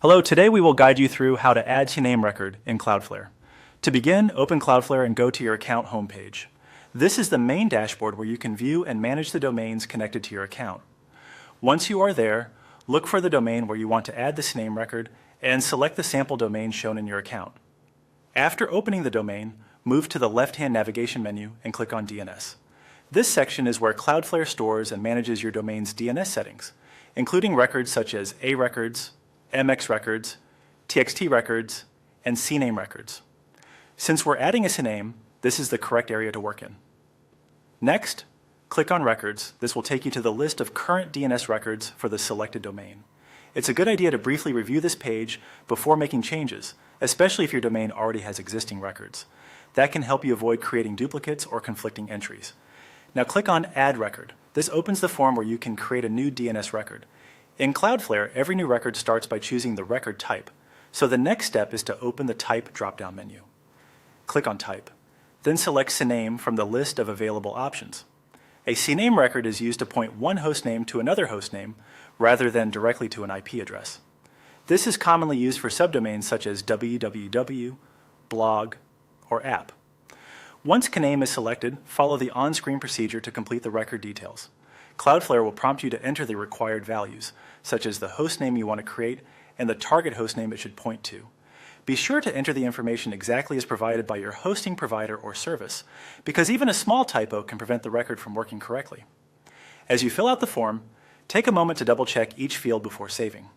Hello, today we will guide you through how to add CNAME record in Cloudflare. To begin, open Cloudflare and go to your account homepage. This is the main dashboard where you can view and manage the domains connected to your account. Once you are there, look for the domain where you want to add the CNAME record and select the sample domain shown in your account. After opening the domain, move to the left-hand navigation menu and click on DNS. This section is where Cloudflare stores and manages your domain's DNS settings, including records such as A records, MX records, TXT records, and CNAME records. Since we're adding a CNAME, this is the correct area to work in. Next, click on Records. This will take you to the list of current DNS records for the selected domain. It's a good idea to briefly review this page before making changes, especially if your domain already has existing records. That can help you avoid creating duplicates or conflicting entries. Now click on Add Record. This opens the form where you can create a new DNS record. In Cloudflare, every new record starts by choosing the record type, so the next step is to open the Type drop-down menu. Click on Type, then select CNAME from the list of available options. A CNAME record is used to point one hostname to another hostname rather than directly to an IP address. This is commonly used for subdomains such as www, blog, or app. Once CNAME is selected, follow the on-screen procedure to complete the record details. Cloudflare will prompt you to enter the required values, such as the hostname you want to create and the target hostname it should point to. Be sure to enter the information exactly as provided by your hosting provider or service, because even a small typo can prevent the record from working correctly. As you fill out the form, take a moment to double-check each field before saving.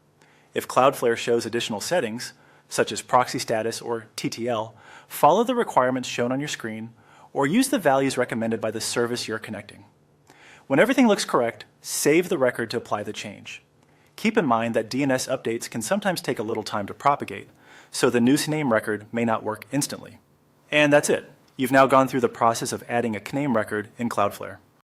If Cloudflare shows additional settings, such as proxy status or TTL, follow the requirements shown on your screen or use the values recommended by the service you're connecting. When everything looks correct, save the record to apply the change. Keep in mind that DNS updates can sometimes take a little time to propagate, so the new CNAME record may not work instantly. And that's it. You've now gone through the process of adding a CNAME record in Cloudflare.